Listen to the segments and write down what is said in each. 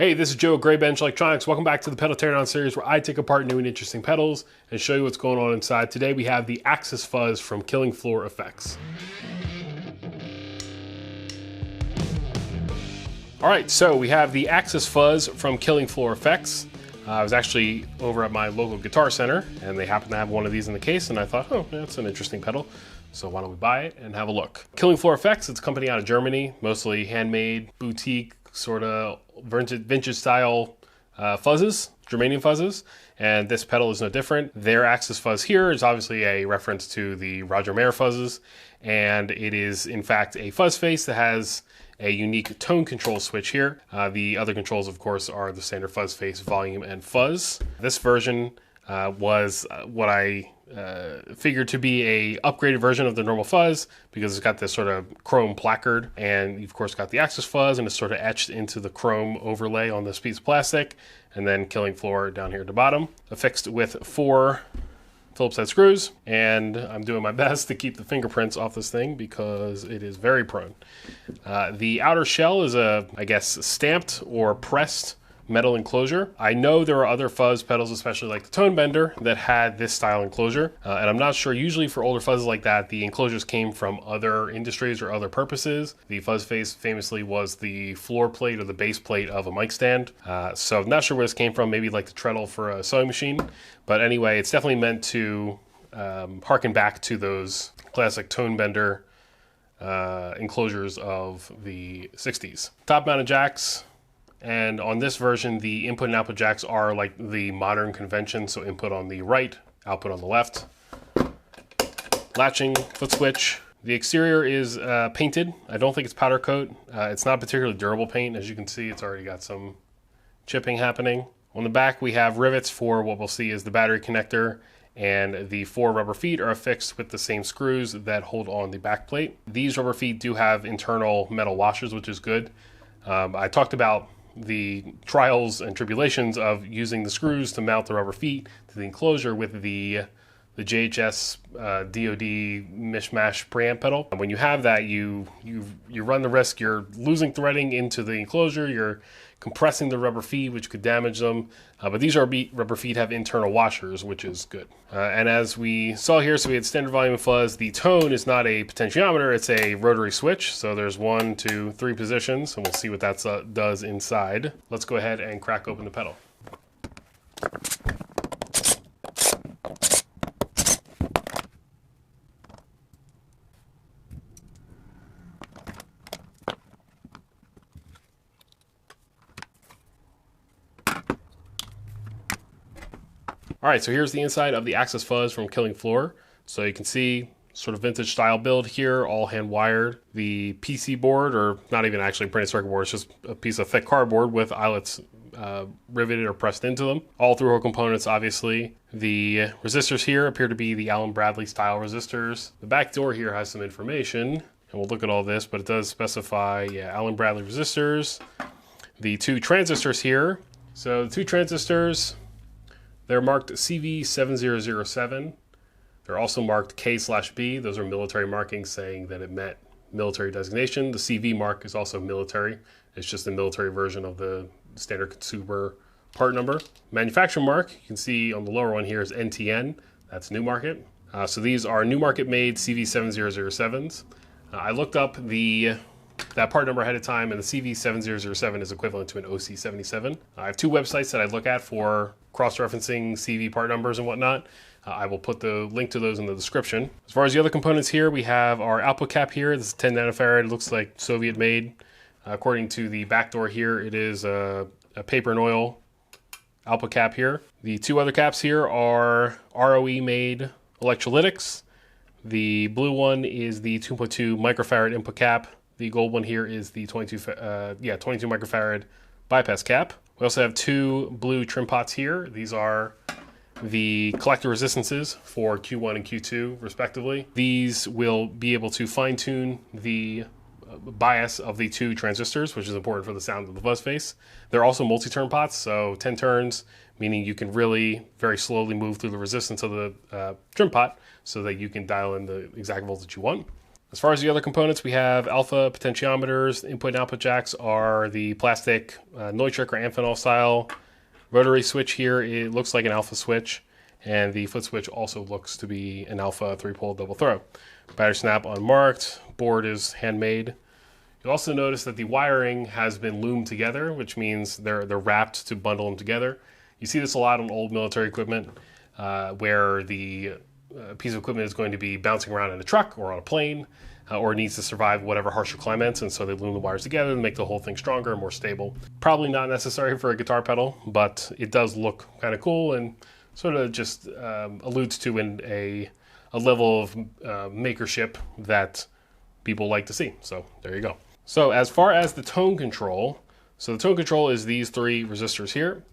Hey, this is Joe at graybenchelec. Welcome back to the pedal teardown series where I take apart new and interesting pedals and show you what's going on inside. Today we have the Axis Fuzz from Killing Floor Effects. All right, so we have the Axis Fuzz from Killing Floor Effects. I was actually over at my local guitar center and they happened to have one of these in the case, and I thought, oh, that's an interesting pedal. So why don't we buy it and have a look. Killing Floor Effects, it's a company out of Germany, mostly handmade, boutique, sort of vintage style fuzzes, Germanium fuzzes, and this pedal is no different. Their Axis Fuzz here is obviously a reference to the Roger Mayer fuzzes, and it is in fact a fuzz face that has a unique tone control switch here. The other controls, of course, are the standard fuzz face, volume, and fuzz. This version was what I figured to be a upgraded version of the normal fuzz because it's got this sort of chrome placard, and you've of course got the Axis Fuzz and it's sort of etched into the chrome overlay on this piece of plastic, and then Killing Floor down here at the bottom, affixed with 4 Phillips head screws, and I'm doing my best to keep the fingerprints off this thing because it is very prone. The outer shell is I guess, stamped or pressed metal enclosure. I know there are other fuzz pedals, especially like the Tone Bender, that had this style enclosure, and I'm not sure, usually for older fuzzes like that, the enclosures came from other industries or other purposes. The fuzz face famously was the floor plate or the base plate of a mic stand, so I'm not sure where this came from, maybe like the treadle for a sewing machine, but anyway, it's definitely meant to harken back to those classic Tone Bender enclosures of the 60s. Top mounted jacks. And on this version, the input and output jacks are like the modern convention, so input on the right, output on the left. Latching foot switch. The exterior is painted. I don't think it's powder coat. It's not particularly durable paint. As you can see, it's already got some chipping happening. On the back, we have rivets for what we'll see is the battery connector, and the 4 rubber feet are affixed with the same screws that hold on the back plate. These rubber feet do have internal metal washers, which is good. I talked about the trials and tribulations of using the screws to mount the rubber feet to the enclosure with the JHS DoD mishmash preamp pedal. And when you have that, you run the risk, you're losing threading into the enclosure, you're compressing the rubber feet, which could damage them. But these rubber feet have internal washers, which is good. And as we saw here, so we had standard volume and fuzz. The tone is not a potentiometer, it's a rotary switch. So there's 1, 2, 3 positions, and we'll see what that does inside. Let's go ahead and crack open the pedal. All right, so here's the inside of the Axis Fuzz from Killing Floor. So you can see sort of vintage style build here, all hand wired. The PC board, or not even actually a printed circuit board, it's just a piece of thick cardboard with eyelets riveted or pressed into them. All through-hole components, obviously. The resistors here appear to be the Allen Bradley style resistors. The back door here has some information, and we'll look at all this, but it does specify, yeah, Allen Bradley resistors. The 2 transistors here. So the 2 transistors, they're marked CV7007. They're also marked K/B. Those are military markings saying that it met military designation. The CV mark is also military. It's just the military version of the standard consumer part number. Manufacturer mark, you can see on the lower one here, is NTN. That's New Market. So these are New Market made CV7007s. I looked up that part number ahead of time, and the CV7007 is equivalent to an OC77. I have 2 websites that I look at for cross-referencing CV part numbers and whatnot. I will put the link to those in the description. As far as the other components here, we have our output cap here. This is 10 nanofarad. It looks like Soviet made. According to the back door here, it is a paper and oil output cap here. The 2 other caps here are ROE made electrolytics. The blue one is the 2.2 microfarad input cap. The gold one here is the 22 microfarad bypass cap. We also have 2 blue trim pots here. These are the collector resistances for Q1 and Q2 respectively. These will be able to fine tune the bias of the 2 transistors, which is important for the sound of the fuzz face. They're also multi-turn pots, so 10 turns, meaning you can really very slowly move through the resistance of the trim pot so that you can dial in the exact voltage you want. As far as the other components, we have alpha potentiometers. Input and output jacks are the plastic Neutrik or Amphenol style. Rotary switch here, it looks like an alpha switch, and the foot switch also looks to be an alpha 3-pole double throw. Battery snap unmarked, board is handmade. You'll also notice that the wiring has been loomed together, which means they're wrapped to bundle them together. You see this a lot on old military equipment where the piece of equipment is going to be bouncing around in a truck or on a plane or needs to survive whatever harsher climates, and so they loom the wires together to make the whole thing stronger and more stable. Probably not necessary for a guitar pedal, but it does look kind of cool and sort of just alludes to a level of makership that people like to see. So there you go. So as far as the tone control, so the tone control is these 3 resistors here.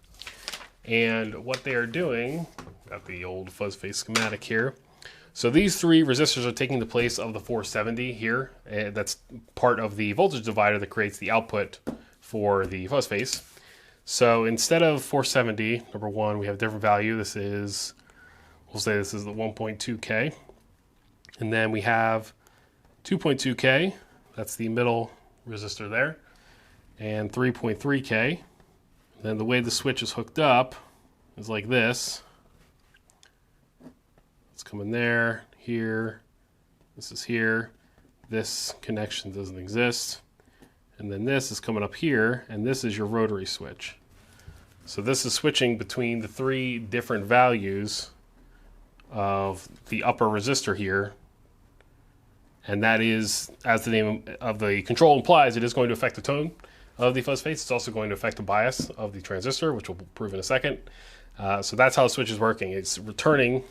And what they are doing, got the old fuzz face schematic here. So these 3 resistors are taking the place of the 470 here. That's part of the voltage divider that creates the output for the fuzz face. So instead of 470, number 1, we have a different value. This is, we'll say this is the 1.2K. And then we have 2.2K, that's the middle resistor there, and 3.3K. Then the way the switch is hooked up is like this. It's coming there, here, this is here, this connection doesn't exist, and then this is coming up here, and this is your rotary switch. So this is switching between the 3 different values of the upper resistor here, and that is, as the name of the control implies, it is going to affect the tone of the fuzz face. It's also going to affect the bias of the transistor, which we'll prove in a second. So that's how the switch is working. It's returning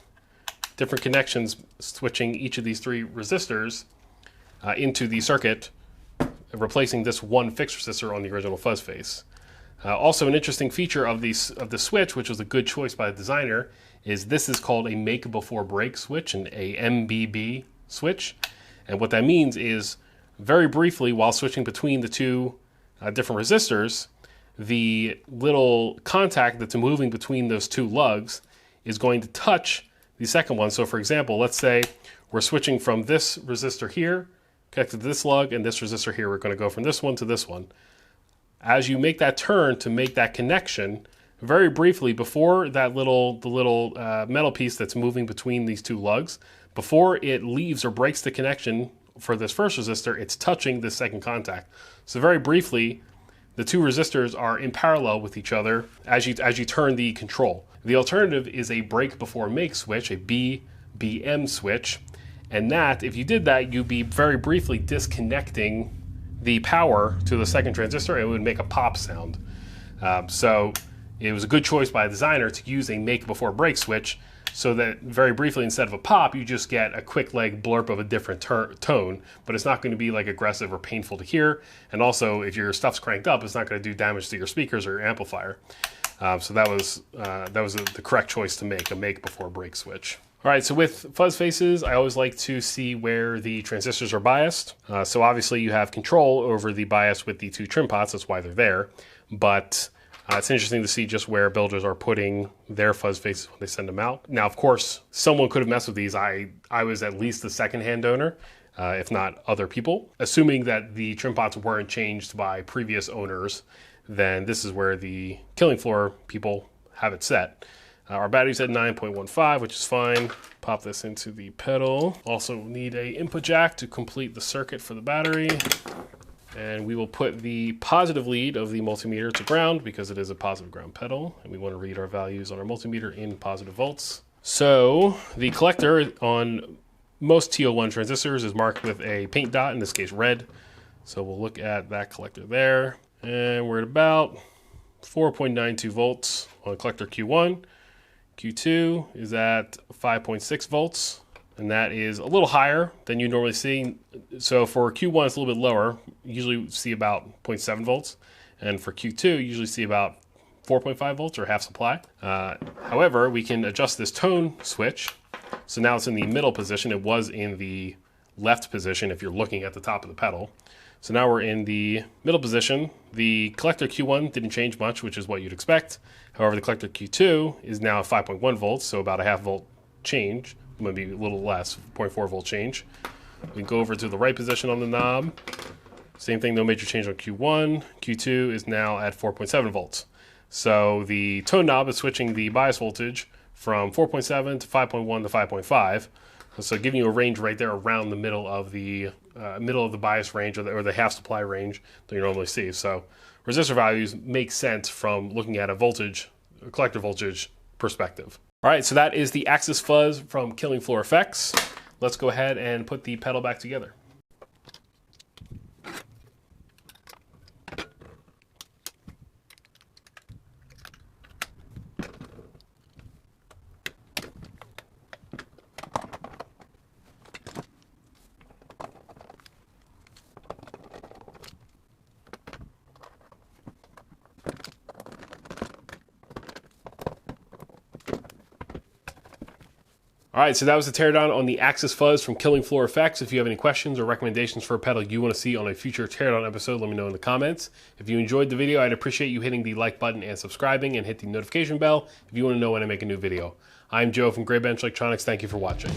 different connections, switching each of these 3 resistors into the circuit, replacing this one fixed resistor on the original fuzz face. Also, an interesting feature of the switch, which was a good choice by the designer, is this is called a make before break switch, an MBB switch. And what that means is, very briefly, while switching between the 2 different resistors, the little contact that's moving between those 2 lugs is going to touch the second one. So for example, let's say we're switching from this resistor here connected to this lug, and this resistor here, we're going to go from this one to this one. As you make that turn to make that connection, very briefly, before that the little metal piece that's moving between these 2 lugs, before it leaves or breaks the connection for this first resistor, it's touching this second contact. So very briefly, the 2 resistors are in parallel with each other as you turn the control. The alternative is a break before make switch, a BBM switch, and that, if you did that, you'd be very briefly disconnecting the power to the second transistor, and it would make a pop sound. So it was a good choice by the designer to use a make before break switch, so that very briefly, instead of a pop, you just get a quick leg blurp of a different tone, but it's not going to be like aggressive or painful to hear. And also, if your stuff's cranked up, it's not going to do damage to your speakers or your amplifier. So that was the correct choice to make, a make before break switch. All right, so with fuzz faces, I always like to see where the transistors are biased. So obviously you have control over the bias with the 2 trim pots, that's why they're there. But it's interesting to see just where builders are putting their fuzz faces when they send them out. Now, of course, someone could have messed with these. I was at least the second-hand owner, if not other people. Assuming that the trim pots weren't changed by previous owners, then this is where the Killing Floor people have it set. Our battery's at 9.15, which is fine. Pop this into the pedal. Also need a input jack to complete the circuit for the battery. And we will put the positive lead of the multimeter to ground because it is a positive ground pedal, and we want to read our values on our multimeter in positive volts. So the collector on most TL1 transistors is marked with a paint dot, in this case red. So we'll look at that collector there, and we're at about 4.92 volts on collector Q1. Q2 is at 5.6 volts. And that is a little higher than you normally see. So for Q1, it's a little bit lower. You usually see about 0.7 volts. And for Q2, you usually see about 4.5 volts or half supply. However, we can adjust this tone switch. So now it's in the middle position. It was in the left position if you're looking at the top of the pedal. So now we're in the middle position. The collector Q1 didn't change much, which is what you'd expect. However, the collector Q2 is now 5.1 volts, so about a half volt change. Maybe a little less, 0.4 volt change. We go over to the right position on the knob. Same thing, no major change on Q1. Q2 is now at 4.7 volts. So the tone knob is switching the bias voltage from 4.7 to 5.1 to 5.5. So giving you a range right there around the middle of the bias range or the half supply range that you normally see. So resistor values make sense from looking at a collector voltage perspective. All right, so that is the Axis Fuzz from Killing Floor Effects. Let's go ahead and put the pedal back together. All right, so that was the teardown on the Axis Fuzz from Killing Floor Effects. If you have any questions or recommendations for a pedal you want to see on a future teardown episode, let me know in the comments. If you enjoyed the video, I'd appreciate you hitting the like button and subscribing, and hit the notification bell if you want to know when I make a new video. I'm Joe from graybenchelec. Thank you for watching.